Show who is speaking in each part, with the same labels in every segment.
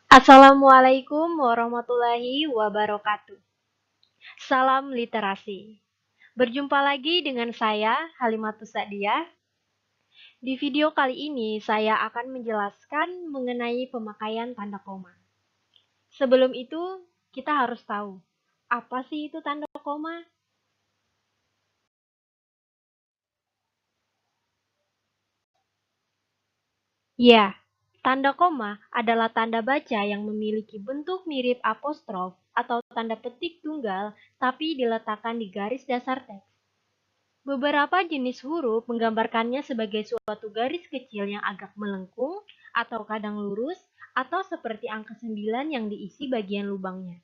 Speaker 1: Assalamualaikum warahmatullahi wabarakatuh. Salam literasi. Berjumpa lagi dengan saya, Halimatus Sa'diyah. Di video kali ini, saya akan menjelaskan mengenai pemakaian tanda koma. Sebelum itu, kita harus tahu, apa sih itu tanda koma? Ya, tanda koma adalah tanda baca yang memiliki bentuk mirip apostrof atau tanda petik tunggal, tapi diletakkan di garis dasar teks. Beberapa jenis huruf menggambarkannya sebagai suatu garis kecil yang agak melengkung atau kadang lurus atau seperti angka 9 yang diisi bagian lubangnya.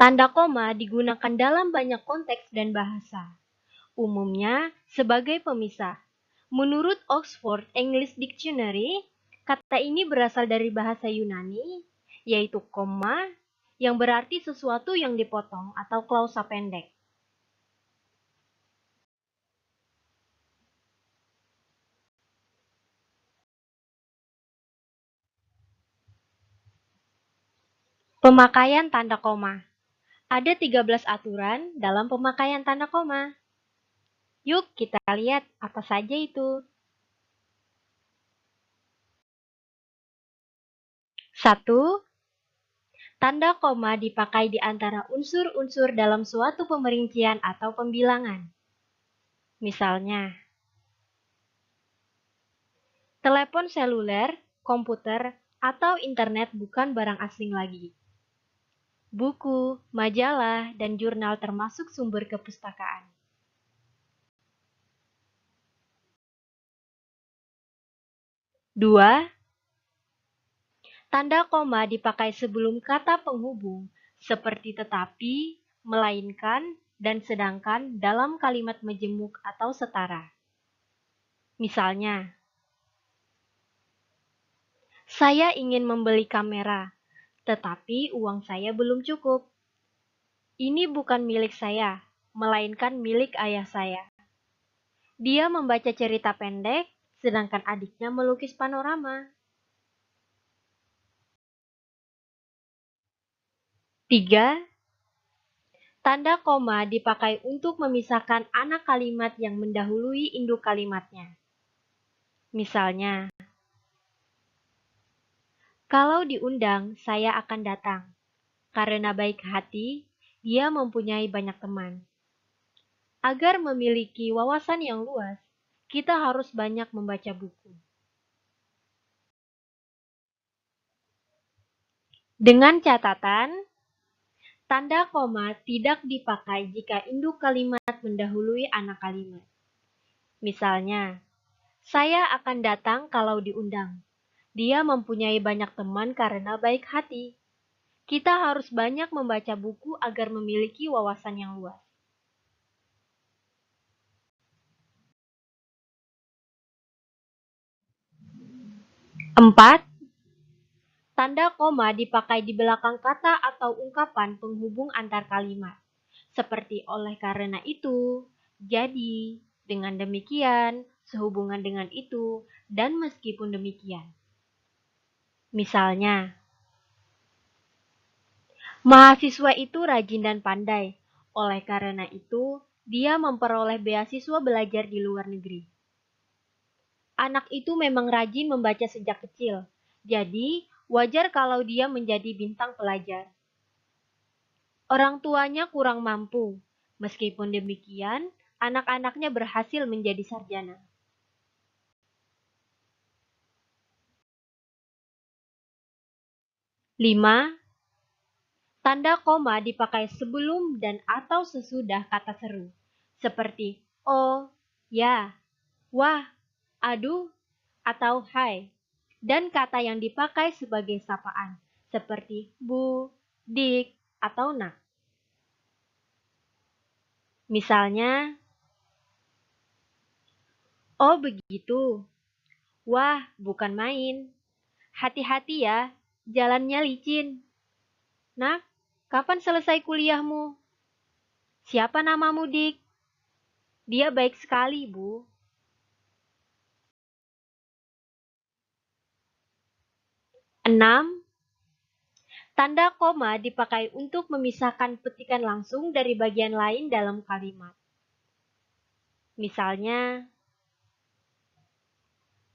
Speaker 1: Tanda koma digunakan dalam banyak konteks dan bahasa, umumnya sebagai pemisah. Menurut Oxford English Dictionary, kata ini berasal dari bahasa Yunani, yaitu koma, yang berarti sesuatu yang dipotong atau klausa pendek. Pemakaian tanda koma. Ada 13 aturan dalam pemakaian tanda koma. Yuk kita lihat apa saja itu. 1. Tanda koma dipakai di antara unsur-unsur dalam suatu pemerincian atau pembilangan. Misalnya, telepon seluler, komputer, atau internet bukan barang asing lagi. Buku, majalah, dan jurnal termasuk sumber kepustakaan. 2. Tanda koma dipakai sebelum kata penghubung, seperti tetapi, melainkan, dan sedangkan dalam kalimat majemuk atau setara. Misalnya, saya ingin membeli kamera, tetapi uang saya belum cukup. Ini bukan milik saya, melainkan milik ayah saya. Dia membaca cerita pendek, sedangkan adiknya melukis panorama. 3. Tanda koma dipakai untuk memisahkan anak kalimat yang mendahului induk kalimatnya. Misalnya, kalau diundang, saya akan datang. Karena baik hati, dia mempunyai banyak teman. Agar memiliki wawasan yang luas, kita harus banyak membaca buku. Dengan catatan, tanda koma tidak dipakai jika induk kalimat mendahului anak kalimat. Misalnya, saya akan datang kalau diundang. Dia mempunyai banyak teman karena baik hati. Kita harus banyak membaca buku agar memiliki wawasan yang luas. 4. Tanda koma dipakai di belakang kata atau ungkapan penghubung antar kalimat. Seperti oleh karena itu, jadi, dengan demikian, sehubungan dengan itu, dan meskipun demikian. Misalnya, mahasiswa itu rajin dan pandai. Oleh karena itu, dia memperoleh beasiswa belajar di luar negeri. Anak itu memang rajin membaca sejak kecil. Jadi, wajar kalau dia menjadi bintang pelajar. Orang tuanya kurang mampu. Meskipun demikian, anak-anaknya berhasil menjadi sarjana. 5. Tanda koma dipakai sebelum dan atau sesudah kata seru, seperti oh, ya, wah, aduh, atau hai, dan kata yang dipakai sebagai sapaan, seperti bu, dik, atau nak. Misalnya, oh begitu, wah bukan main, hati-hati ya, jalannya licin. Nak, kapan selesai kuliahmu? Siapa namamu, Dik? Dia baik sekali, Bu. 6. Tanda koma dipakai untuk memisahkan petikan langsung dari bagian lain dalam kalimat. Misalnya,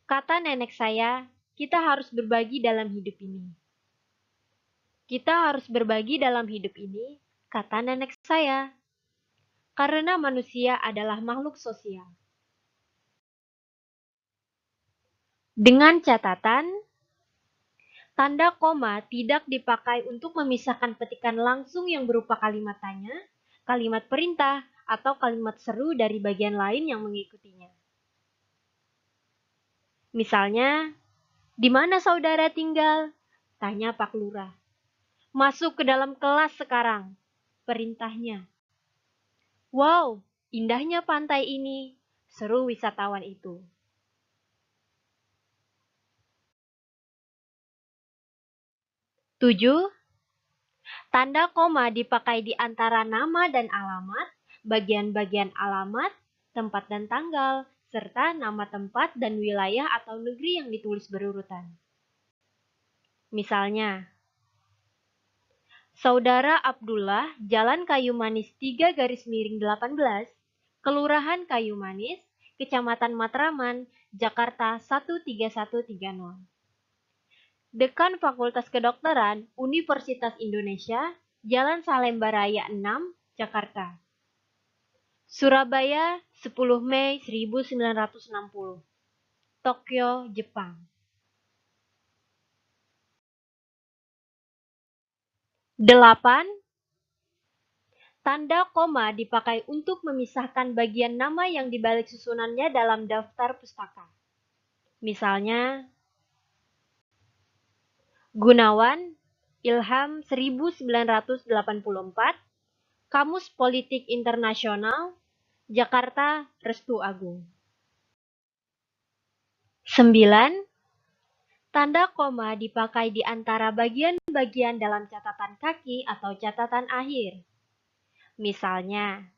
Speaker 1: kata nenek saya, kita harus berbagi dalam hidup ini. Kita harus berbagi dalam hidup ini, kata nenek saya. Karena manusia adalah makhluk sosial. Dengan catatan, tanda koma tidak dipakai untuk memisahkan petikan langsung yang berupa kalimat tanya, kalimat perintah, atau kalimat seru dari bagian lain yang mengikutinya. Misalnya, di mana saudara tinggal? Tanya Pak Lurah. Masuk ke dalam kelas sekarang, perintahnya. Wow, indahnya pantai ini, seru wisatawan itu. 7. Tanda koma dipakai di antara nama dan alamat, bagian-bagian alamat, tempat dan tanggal, serta nama tempat dan wilayah atau negeri yang ditulis berurutan. Misalnya, Saudara Abdullah, Jalan Kayu Manis 3-18, Kelurahan Kayu Manis, Kecamatan Matraman, Jakarta 13130. Dekan Fakultas Kedokteran, Universitas Indonesia, Jalan Salemba Raya 6, Jakarta. Surabaya, 10 Mei 1960. Tokyo, Jepang. 8. Tanda koma dipakai untuk memisahkan bagian nama yang dibalik susunannya dalam daftar pustaka. Misalnya, Gunawan, Ilham 1984, Kamus Politik Internasional, Jakarta, Restu Agung. 9. Tanda koma dipakai di antara bagian-bagian dalam catatan kaki atau catatan akhir. Misalnya,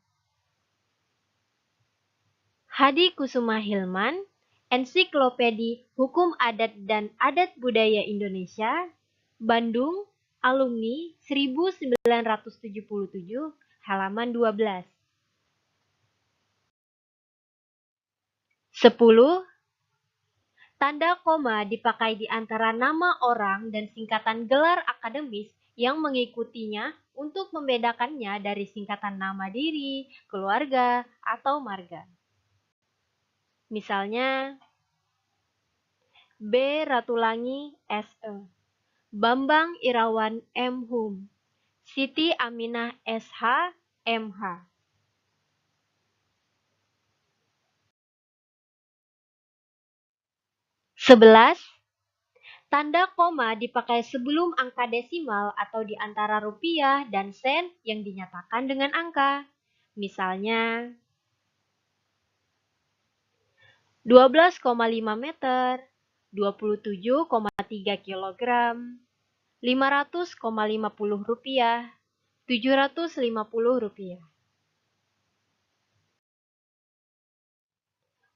Speaker 1: Hadi Kusuma Hilman, Ensiklopedi Hukum Adat dan Adat Budaya Indonesia, Bandung, alumni 1977, halaman 12. 10. Tanda koma dipakai di antara nama orang dan singkatan gelar akademis yang mengikutinya untuk membedakannya dari singkatan nama diri, keluarga, atau marga. Misalnya, B. Ratulangi S.E. Bambang Irawan M. Hum, Siti Aminah S.H. M.H. 11. Tanda koma dipakai sebelum angka desimal atau di antara rupiah dan sen yang dinyatakan dengan angka. Misalnya, 12,5 meter, 27,3 kilogram, 500,50 rupiah, 750 rupiah.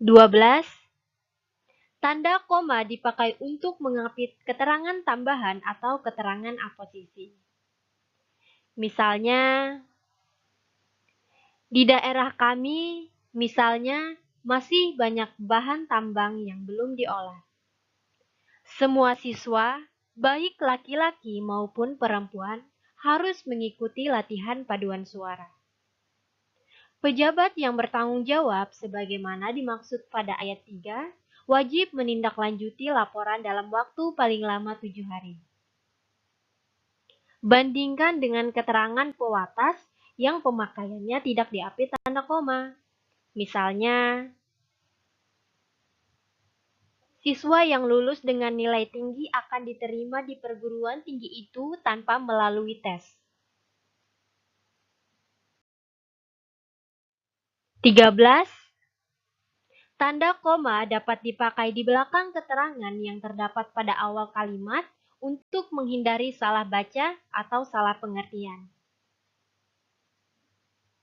Speaker 1: 12. Tanda koma dipakai untuk mengapit keterangan tambahan atau keterangan aposisi. Misalnya, di daerah kami, misalnya, masih banyak bahan tambang yang belum diolah. Semua siswa, baik laki-laki maupun perempuan, harus mengikuti latihan paduan suara. Pejabat yang bertanggung jawab sebagaimana dimaksud pada ayat 3, wajib menindaklanjuti laporan dalam waktu paling lama 7 hari. Bandingkan dengan keterangan pewatas yang pemakaiannya tidak diapit tanda koma. Misalnya, siswa yang lulus dengan nilai tinggi akan diterima di perguruan tinggi itu tanpa melalui tes. 13. Tanda koma dapat dipakai di belakang keterangan yang terdapat pada awal kalimat untuk menghindari salah baca atau salah pengertian.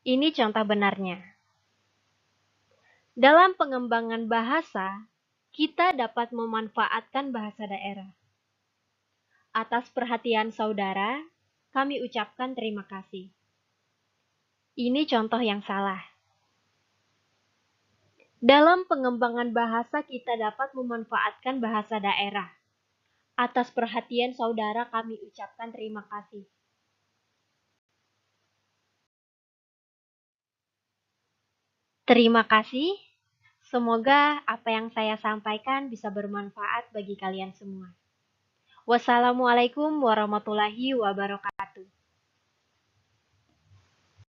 Speaker 1: Ini contoh benarnya. Dalam pengembangan bahasa, kita dapat memanfaatkan bahasa daerah. Atas perhatian saudara, kami ucapkan terima kasih. Ini contoh yang salah. Dalam pengembangan bahasa kita dapat memanfaatkan bahasa daerah. Atas perhatian saudara kami ucapkan terima kasih. Terima kasih. Semoga apa yang saya sampaikan bisa bermanfaat bagi kalian semua. Wassalamualaikum warahmatullahi wabarakatuh.